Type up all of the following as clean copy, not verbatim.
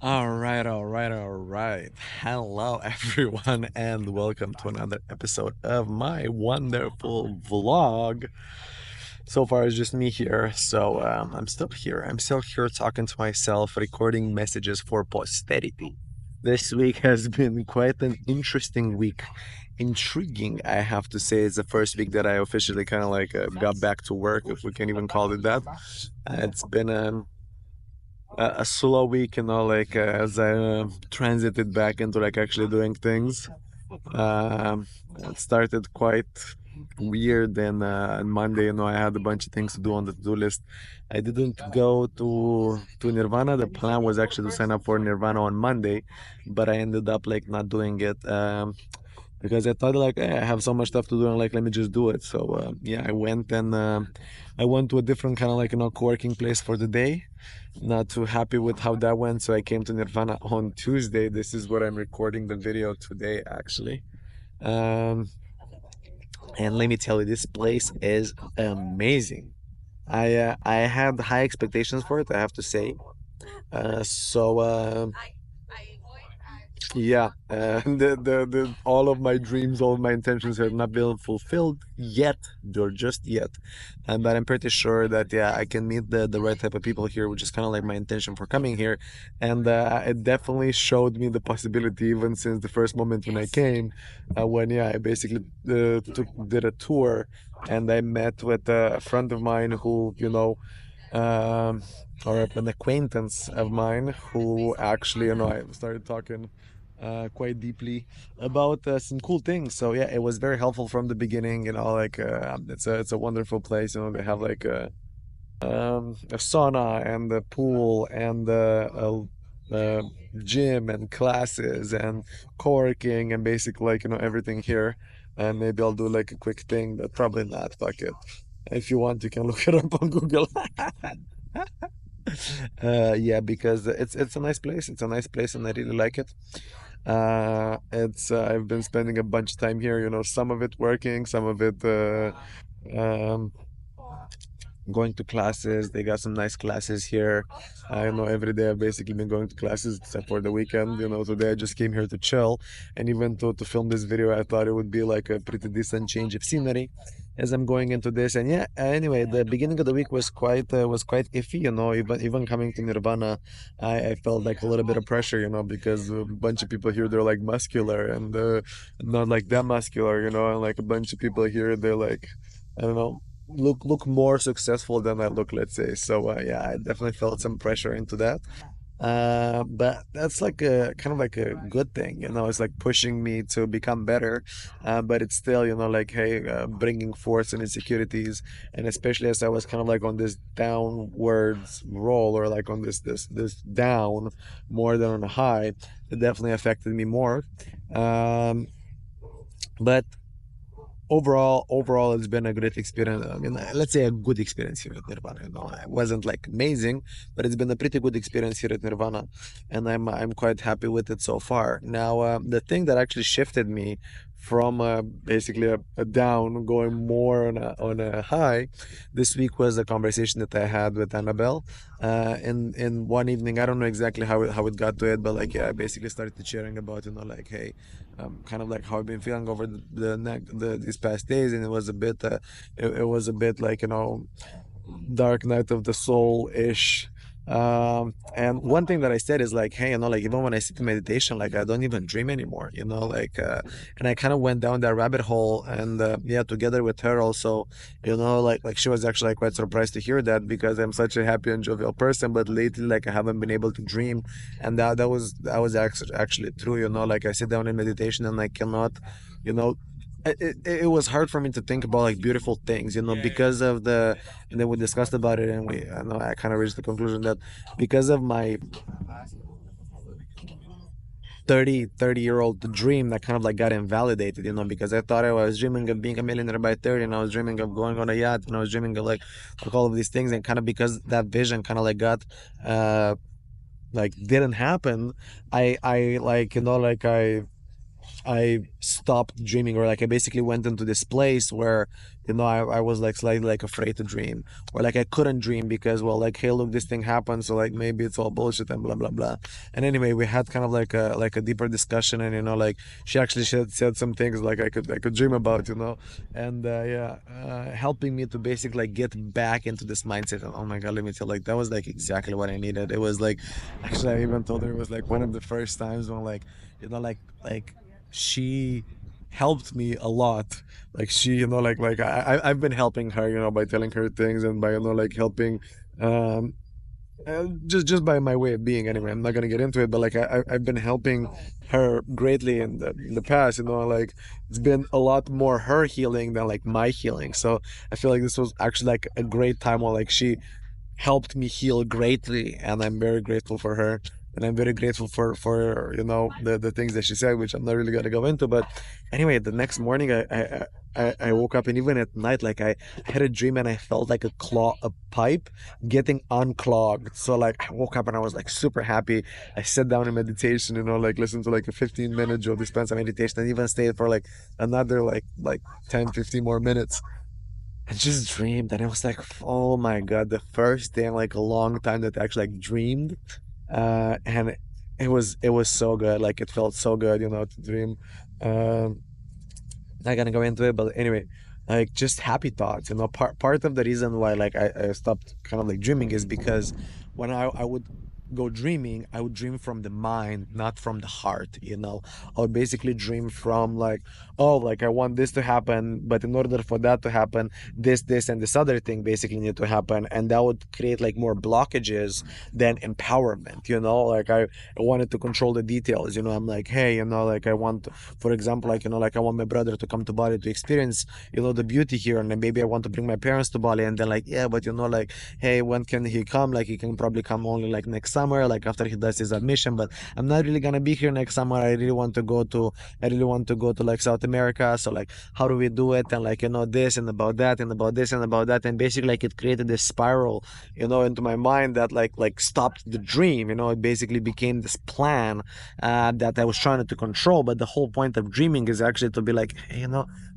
All right. Hello, everyone, and welcome to another episode of my wonderful vlog. So far, it's just me here, so I'm still here. I'm still here talking to myself, recording messages for posterity. This week has been quite an interesting week. Intriguing, I have to say. It's the first week that I officially kind of like got back to work, if we can even call it that. It's been a slow week, as I transited back into like actually doing things. It started quite weird, and on Monday, I had a bunch of things to do on the to-do list. I didn't go to Nirvana. The plan was actually to sign up for Nirvana on Monday, but I ended up like not doing it. Because I thought like I have so much stuff to do and like let me just do it. So yeah, I went to a different kind of like co-working place for the day. Not too happy with how that went, so I came to Nirvana on Tuesday. This is what I'm recording the video today, actually. Um, and let me tell you, this place is amazing. I had high expectations for it, I have to say. So yeah, the all of my dreams, all of my intentions have not been fulfilled yet, or just yet. But I'm pretty sure that yeah, I can meet the right type of people here, which is kind of like my intention for coming here. And it definitely showed me the possibility even since the first moment when I came, when yeah, I basically did a tour, and I met with a friend of mine who um, or an acquaintance of mine who actually, I started talking quite deeply about some cool things. So yeah, it was very helpful from the beginning. Like it's a wonderful place. They have like a sauna and a pool and a gym and classes and co-working and basically like everything here. And maybe I'll do like a quick thing, but probably not. Fuck it. If you want, you can look it up on Google. Yeah, because it's a nice place. It's a nice place, and I really like it. It's I've been spending a bunch of time here. Some of it working, some of it um, going to classes. They got some nice classes here. I know every day I've basically been going to classes except for the weekend. Today I just came here to chill, and even to film this video, I thought it would be like a pretty decent change of scenery as I'm going into this. And yeah, anyway, the beginning of the week was quite iffy. Even coming to Nirvana, I felt like a little bit of pressure. Because a bunch of people here they're like muscular and not like that muscular. And like a bunch of people here they're like, I don't know, look more successful than I look, let's say. So yeah, I definitely felt some pressure into that. But that's like a kind of like a good thing. It's like pushing me to become better. But it's still, like, hey, bringing forth some insecurities, and especially as I was kind of like on this downwards roll, or like on this down more than on a high, it definitely affected me more. Um, but overall it's been a great experience. I mean, let's say a good experience here at Nirvana. It wasn't like amazing, but it's been a pretty good experience here at Nirvana, and I'm quite happy with it so far. Now the thing that actually shifted me from basically a down going more on a high this week was a conversation that I had with Annabelle in one evening. I don't know exactly how it got to it, but like yeah, I basically started sharing about like, hey, kind of like how I've been feeling over these past days, and it was a bit like Dark Night of the Soul ish. And one thing that I said is like, hey, like even when I sit in meditation, like I don't even dream anymore, like, and I kind of went down that rabbit hole, and yeah, together with her also, like she was actually like, quite surprised to hear that because I'm such a happy and jovial person, but lately, like I haven't been able to dream, and that was actually true, like I sit down in meditation and I cannot, you know, it was hard for me to think about like beautiful things, because of the, and then we discussed about it, and I know I kind of reached the conclusion that because of my 30-year-old dream that kind of like got invalidated, because I thought I was dreaming of being a millionaire by 30, and I was dreaming of going on a yacht, and I was dreaming of like all of these things, and kind of because that vision kind of like got like didn't happen, I like like I stopped dreaming, or like I basically went into this place where I was like slightly like afraid to dream, or like I couldn't dream because, well, like, hey, look, this thing happened, so like maybe it's all bullshit and blah blah blah. And anyway, we had kind of like a deeper discussion, and like she actually said some things like I could dream about, and yeah, helping me to basically like get back into this mindset. And oh my god, let me tell, like, that was like exactly what I needed. It was like, actually, I even told her it was like one of the first times when, like, like she helped me a lot. Like, she, like I've been helping her, by telling her things, and by, like, helping, um just by my way of being. Anyway, I'm not gonna get into it, but like I've been helping her greatly in the past. Like, it's been a lot more her healing than like my healing. So I feel like this was actually like a great time where, like, she helped me heal greatly, and I'm very grateful for her. And I'm very grateful for the things that she said, which I'm not really gonna go into. But anyway, the next morning, I woke up, and even at night, like, I had a dream, and I felt like a pipe getting unclogged. So like I woke up, and I was like super happy. I sat down in meditation, like listened to like a 15-minute Joe Dispenza meditation, and even stayed for like another like 10, 15 more minutes. I just dreamed, and it was like, oh my god, the first day in like a long time that I actually like dreamed, and it was so good. Like, it felt so good, to dream. Um, Not gonna go into it, but anyway, like, just happy thoughts. Part of the reason why, like, I stopped kind of like dreaming is because when I would go dreaming, I would dream from the mind, not from the heart. I would basically dream from, like, oh, like, I want this to happen, but in order for that to happen, this and this other thing basically need to happen, and that would create like more blockages than empowerment. Like, I wanted to control the details. I'm like, hey, like, I want, for example, like, like, I want my brother to come to Bali to experience, the beauty here, and then maybe I want to bring my parents to Bali, and then, like, yeah, but, like, hey, when can he come? Like, he can probably come only like next summer, like after he does his admission, but I'm not really gonna be here next summer. I really want to go to like South America. So, like, how do we do it? And, like, this and about that and about this and about that, and basically, like, it created this spiral, into my mind that like stopped the dream. It basically became this plan, that I was trying to control. But the whole point of dreaming is actually to be like, hey,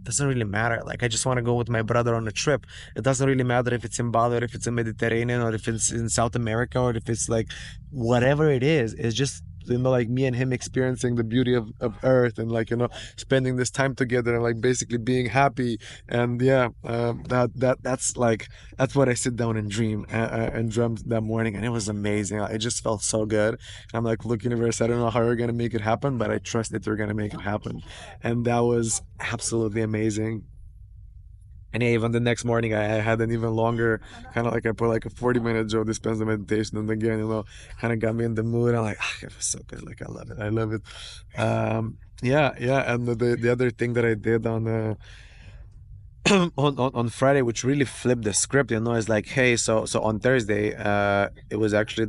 doesn't really matter. Like, I just want to go with my brother on a trip. It doesn't really matter if it's in Bali, or if it's in Mediterranean, or if it's in South America, or if it's like whatever it is. It's just, like, me and him experiencing the beauty of Earth, and, like, spending this time together, and like basically being happy. And yeah, that's what I sit down and dream, and dreamt that morning, and it was amazing. It just felt so good. I'm like, look, universe, I don't know how you're gonna make it happen, but I trust that you're gonna make it happen. And that was absolutely amazing. And yeah, even the next morning, I had an even longer, kind of like, I put like a 40-minute Joe Dispenza meditation, and again, kind of got me in the mood. I'm like, it was so good. Like, I love it. I love it. Yeah, yeah. And the other thing that I did on on Friday, which really flipped the script, is like, hey, so on Thursday, it was actually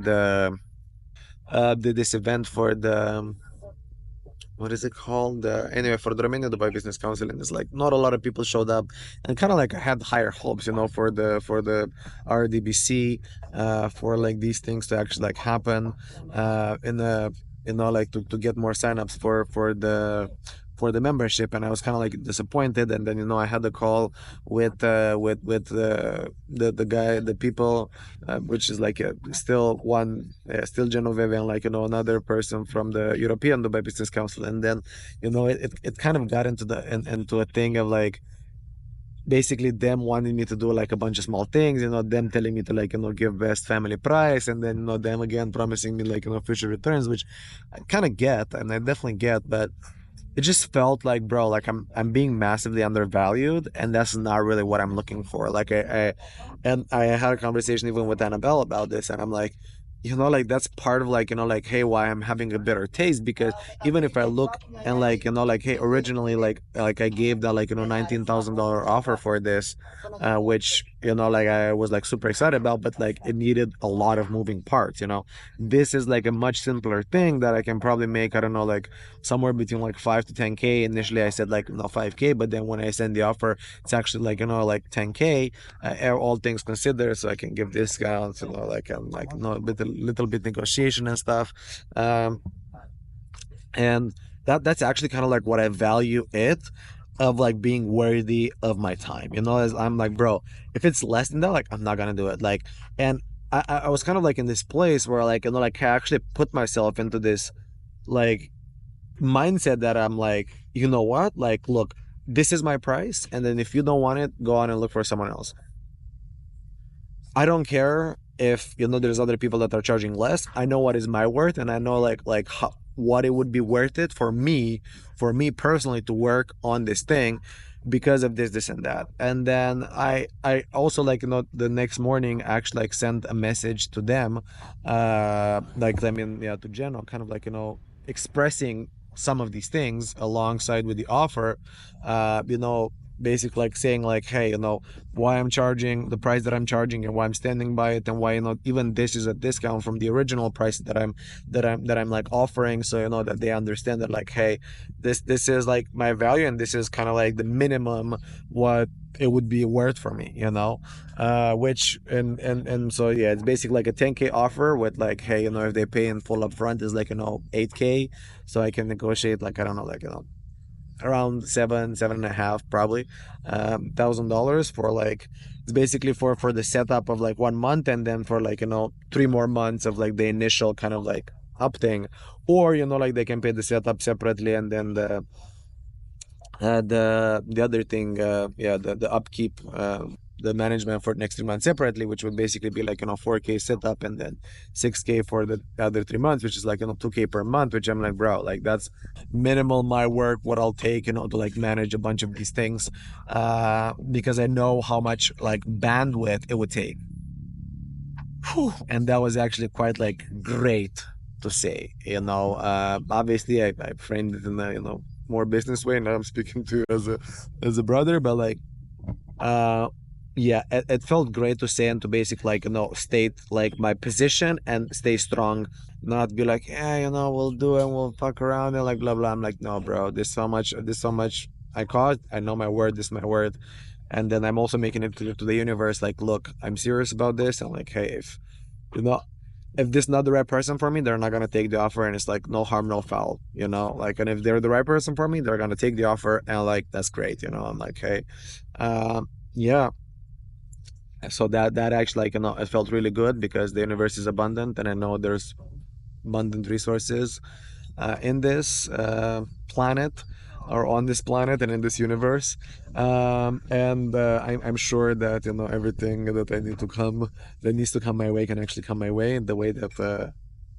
this event for the, what is it called? Anyway, for the Romania Dubai Business Council, and it's like not a lot of people showed up, and kind of like I had higher hopes, for the RDBC, for like these things to actually like happen, in the, like, to get more signups for the membership. And I was kind of like disappointed. And then, I had a call with the guy, the people, which is like, still one, still Genovese, and, like, another person from the European Dubai Business Council. And then, it kind of got into a thing of like basically them wanting me to do like a bunch of small things, them telling me to, like, give best family price, and then, them again promising me, like, future returns, which I kind of get, and I definitely get. But it just felt like, bro, like, I'm being massively undervalued, and that's not really what I'm looking for. Like, I had a conversation even with Annabelle about this, and I'm like, like, that's part of, like, like, hey, why I'm having a better taste. Because even if I look, and, like, like, hey, originally, like I gave that, like, $19,000 offer for this, which, like, I was like super excited about, but like it needed a lot of moving parts. This is like a much simpler thing that I can probably make, I don't know, like somewhere between like 5 to 10K. Initially I said like, 5K, but then when I send the offer, it's actually like, like 10K, all things considered, so I can give discounts, like, like, little bit negotiation and stuff. And that's actually kind of like what I value it. of like being worthy of my time. As I'm like, bro, if it's less than that, like I'm not gonna do it. Like, and I was kind of like in this place where like like I actually put myself into this like mindset that I'm like, you know what? Like, look, this is my price, and then if you don't want it, go on and look for someone else. I don't care if there's other people that are charging less. I know what is my worth, and I know like how, what it would be worth it for me personally to work on this thing because of this and that. And then I also like the next morning actually like sent a message to them, like I mean yeah to Jenna, kind of like expressing some of these things alongside with the offer, basically like saying like, hey, why I'm charging the price that I'm charging and why I'm standing by it, and why even this is a discount from the original price that I'm like offering, so that they understand that like, hey, this is like my value, and this is kind of like the minimum what it would be worth for me, which and so yeah, it's basically like a 10K offer with like, hey, if they pay in full upfront is like 8K, so I can negotiate like, I don't know, like around seven and a half probably $1,000 for like, it's basically for the setup of like 1 month, and then for like 3 more months of like the initial kind of like up thing, or like they can pay the setup separately, and then the other thing, yeah, the upkeep, the management for the next 3 months separately, which would basically be like 4K setup, and then 6K for the other 3 months, which is like 2K per month, which I'm like, bro, like that's minimal my work what I'll take to like manage a bunch of these things, because I know how much like bandwidth it would take. Whew. And that was actually quite like great to say, obviously I framed it in a more business way, and I'm speaking to you as a brother, but like uh yeah, it felt great to say and to basically like state like my position and stay strong, not be like, yeah, we'll do it, we'll fuck around and like blah blah. I'm like, no bro, this so much I cost, I know my word, this is my word. And then I'm also making it clear to the universe like, look, I'm serious about this, and like, hey, you know if this is not the right person for me, they're not gonna take the offer, and it's like no harm, no foul, like, and if they're the right person for me, they're gonna take the offer, and like that's great, I'm like, hey, yeah. So that actually like it felt really good because the universe is abundant, and I know there's abundant resources in this planet, or on this planet and in this universe, and I'm sure that everything that needs to come my way can actually come my way in the way that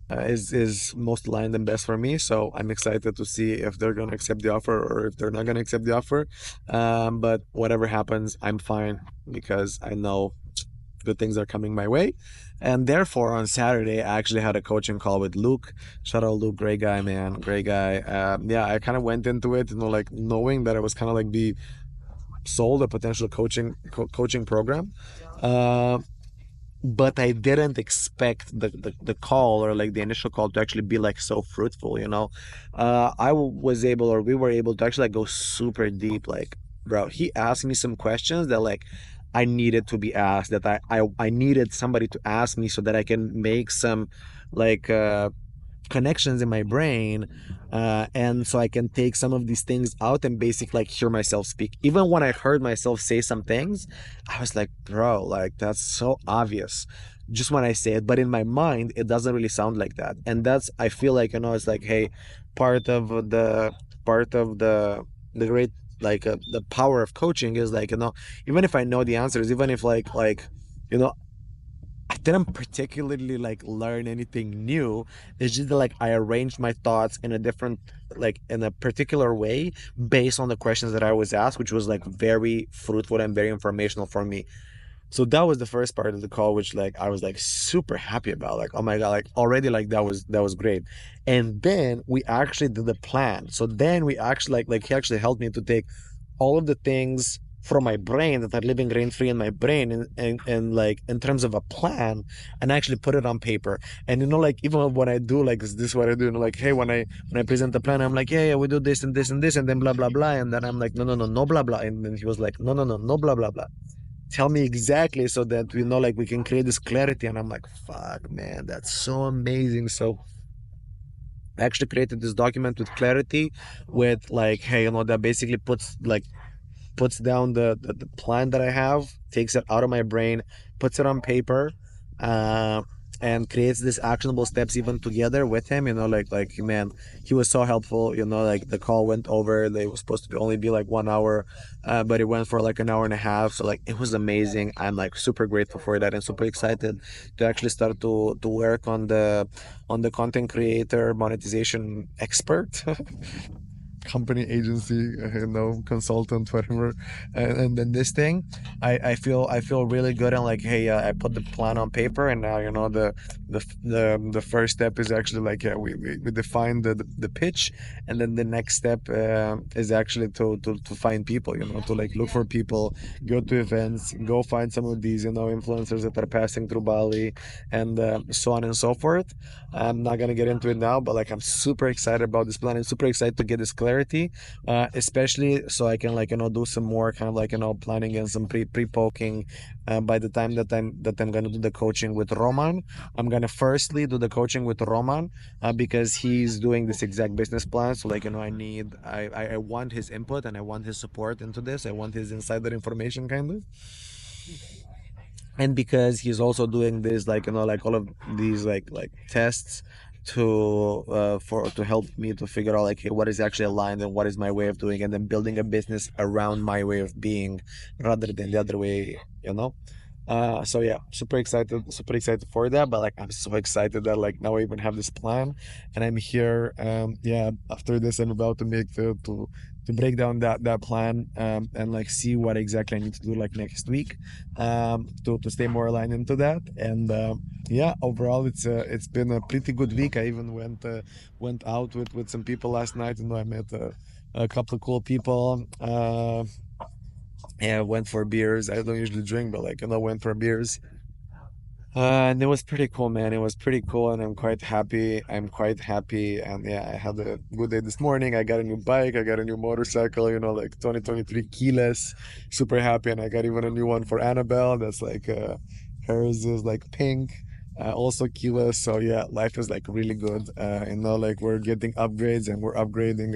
is most aligned and best for me. So I'm excited to see if they're gonna accept the offer or if they're not gonna accept the offer. But whatever happens, I'm fine because I know good things are coming my way. And therefore, on Saturday, I actually had a coaching call with Luke. Shout out Luke, great guy, man, great guy. Yeah, I kind of went into it, like knowing that I was kind of like be sold a potential coaching program. Uh, but I didn't expect the call, or like the initial call, to actually be like so fruitful, was able, or we were able to actually like go super deep. Like, bro, he asked me some questions that like I needed to be asked, that I needed somebody to ask me so that I can make some like connections in my brain, and so I can take some of these things out and basically like hear myself speak. Even when I heard myself say some things, I was like, bro, like that's so obvious just when I say it, but in my mind it doesn't really sound like that. And that's, I feel like, it's like, hey, part of the great, like the power of coaching is like, even if I know the answers, even if like you know I didn't particularly like learn anything new. It's just that, like, I arranged my thoughts in a different, like in a particular way based on the questions that I was asked, which was like very fruitful and very informational for me. So that was the first part of the call, which like I was like super happy about. Like, oh my God, like already like that was great. And then we actually did the plan. So then we actually like he actually helped me to take all of the things from my brain that are living rent free in my brain, and like in terms of a plan, and actually put it on paper. And like even when I do, like, this is what I do, like, hey, when I present the plan, I'm like, yeah, we do this and this and this, and then blah blah blah, and then I'm like, no no no no blah blah, and then he was like, no no no no blah blah blah, tell me exactly, so that we know, like, we can create this clarity. And I'm like, fuck man, that's so amazing. So I actually created this document with clarity, with like, hey, that basically puts down the plan that I have, takes it out of my brain, puts it on paper, uh, and creates these actionable steps even together with him. Like man, he was so helpful. Like the call went over. They were supposed to only be like 1 hour, but it went for like an hour and a half. So like it was amazing. I'm like super grateful for that and super excited to actually start to work on the content creator monetization expert company, agency, consultant, whatever. And then this thing, I feel really good, and like, hey, I put the plan on paper, and now the first step is actually like, yeah, we define the pitch, and then the next step is actually to find people, to like look for people, go to events, go find some of these influencers that are passing through Bali, and so on and so forth. I'm not gonna get into it now, but like I'm super excited about this plan. I'm super excited to get this clarity, especially so I can like do some more kind of like planning and some pre poking. By the time that I'm gonna do the coaching with Roman, I'm gonna firstly do the coaching with Roman, because he's doing this exact business plan. So like I want his input and I want his support into this. I want his insider information kind of, and because he's also doing this like like all of these like tests to help me to figure out like, hey, what is actually aligned and what is my way of doing, and then building a business around my way of being rather than the other way, so yeah, super excited for that. But like I'm so excited that like now I even have this plan, and I'm here. Yeah, after this I'm about to make to break down that plan, and like see what exactly I need to do like next week, to stay more aligned into that. And yeah, overall it's been a pretty good week. I even went out with some people last night, and I met a couple of cool people. Yeah, went for beers. I don't usually drink, but like went for beers. And it was pretty cool, man. It was pretty cool, and I'm quite happy. I'm quite happy, and yeah, I had a good day this morning. I got a new bike. I got a new motorcycle. Like 2023 keyless. Super happy, and I got even a new one for Annabelle. That's like hers is like pink, also keyless. So yeah, life is like really good. Like we're getting upgrades, and we're upgrading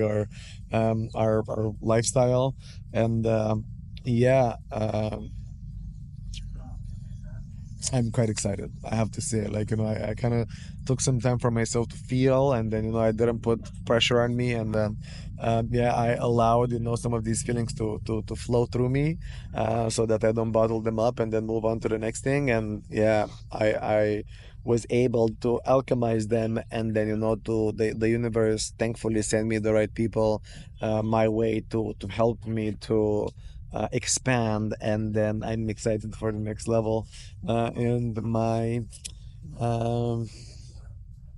our lifestyle, and yeah. I'm quite excited. I have to say, like, I kind of took some time for myself to feel, and then, I didn't put pressure on me, and then, yeah, I allowed, some of these feelings to flow through me, so that I don't bottle them up and then move on to the next thing. And yeah, I was able to alchemize them, and then, the universe thankfully sent me the right people, my way to help me to expand, and then I'm excited for the next level in my um,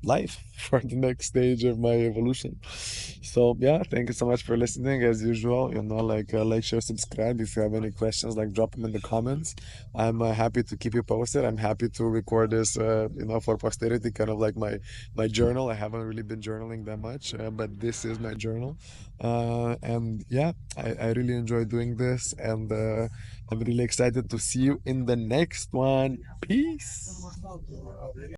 life, for the next stage of my evolution. So yeah, thank you so much for listening. As usual, like, share, subscribe. If you have any questions, like, drop them in the comments. I'm happy to keep you posted. I'm happy to record this, for posterity, kind of like my journal. I haven't really been journaling that much, but this is my journal. And yeah, I really enjoy doing this, and I'm really excited to see you in the next one. Peace.